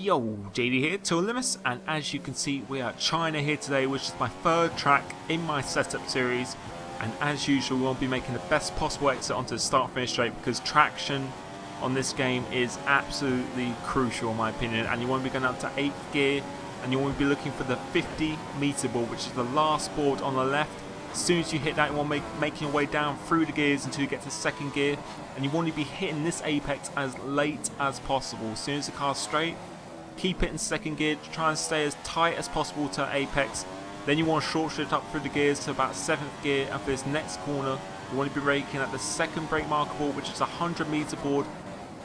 Yo, JD here, Tool Limits, and as you can see we are at China here today, which is my third track in my setup series. And as usual we'll be making the best possible exit onto the start finish straight, because traction on this game is absolutely crucial in my opinion. And you want to be going up to 8th gear, and you want to be looking for the 50-meter board, which is the last board on the left. As soon as you hit that, you want to making your way down through the gears until you get to 2nd gear, and you want to be hitting this apex as late as possible. As soon as the car's straight, keep it in 2nd gear, try and stay as tight as possible to apex. Then you want to short shift up through the gears to about 7th gear, and for this next corner you want to be braking at the 2nd brake marker board, which is a 100-meter board.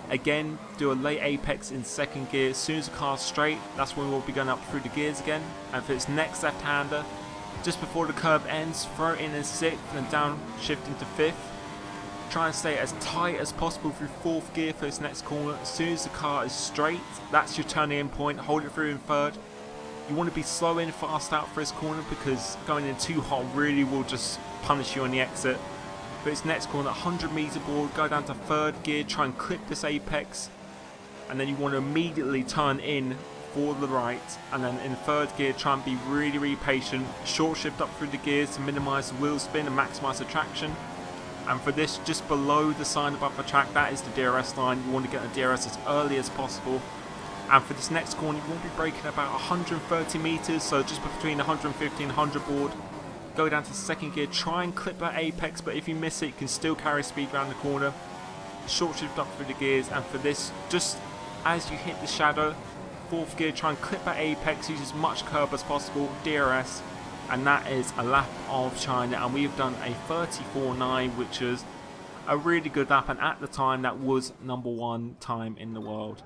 Again, do a late apex in 2nd gear. As soon as the car's straight, that's when we'll be going up through the gears again. And for this next left-hander, just before the curve ends, throw it in 6th and down shift into 5th. Try and stay as tight as possible through 4th gear for this next corner. As soon as the car is straight, that's your turning in point. Hold it through in 3rd. You want to be slow in, fast out for this corner, because going in too hot really will just punish you on the exit. For this next corner, 100-meter board, go down to 3rd gear, try and clip this apex, and then you want to immediately turn in for the right, and then in 3rd gear try and be really patient. Short shift up through the gears to minimise the wheel spin and maximise the traction. And for this, just below the sign above the track, that is the DRS line. You want to get the DRS as early as possible. And for this next corner, you want to be braking about 130 meters, so just between 150 and 100 board. Go down to 2nd gear, try and clip that apex, but if you miss it, you can still carry speed around the corner. Short shift up through the gears, and for this, just as you hit the shadow, 4th gear, try and clip that apex, use as much curb as possible, DRS, and that is a lap of China. And we've done a 34.9, which is a really good lap, and at the time that was #1 time in the world.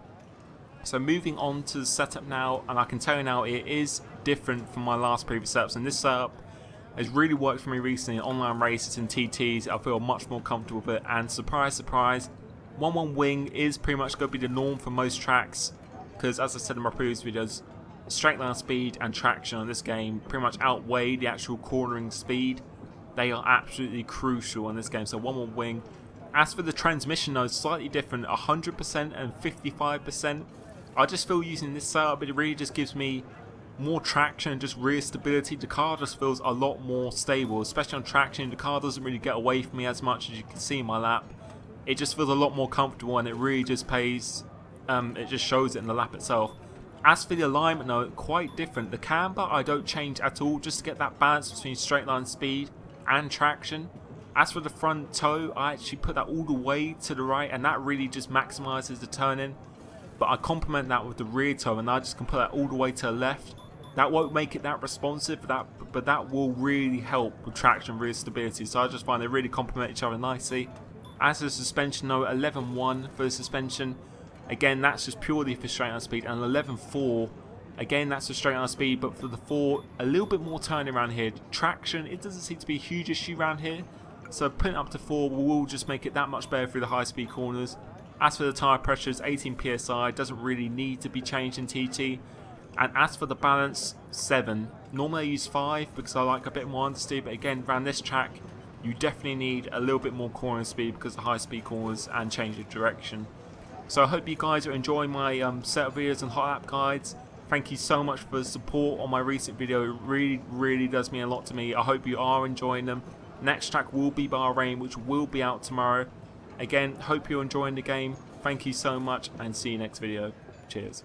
So moving on to the setup now, and I can tell you now it is different from my last previous setups, and this setup has really worked for me recently in online races and TTs. I feel much more comfortable with it, and surprise surprise, 1-1 wing is pretty much going to be the norm for most tracks, because as I said in my previous videos, straight line speed and traction on this game pretty much outweigh the actual cornering speed. They are absolutely crucial in this game, so 1-1 wing. As for the transmission though, slightly different, 100% and 55%. I just feel using this setup, it really just gives me more traction and just rear stability. The car just feels a lot more stable, especially on traction. The car doesn't really get away from me as much, as you can see in my lap. It just feels a lot more comfortable, and it really just pays, it just shows it in the lap itself. As for the alignment though, quite different. The camber I don't change at all, just to get that balance between straight line speed and traction. As for the front toe, I actually put that all the way to the right, and that really just maximises the turn-in. But I complement that with the rear toe, and I just can put that all the way to the left. That won't make it that responsive, but that will really help with traction and rear stability. So I just find they really complement each other nicely. As for the suspension though, 11.1 for the suspension. Again, that's just purely for straight line speed, and 11.4, again that's for straight line speed, but for the 4, a little bit more turning around here. Traction, it doesn't seem to be a huge issue around here, so putting it up to 4 will just make it that much better through the high speed corners. As for the tyre pressures, 18 psi, doesn't really need to be changed in TT. And as for the balance, 7. Normally I use 5 because I like a bit more understeer, but again, around this track, you definitely need a little bit more cornering speed because of high speed corners and change of direction. So I hope you guys are enjoying my setup videos and Hotlap guides. Thank you so much for the support on my recent video. It really does mean a lot to me. I hope you are enjoying them. Next track will be Bahrain, which will be out tomorrow. Again, hope you're enjoying the game. Thank you so much, and see you next video. Cheers.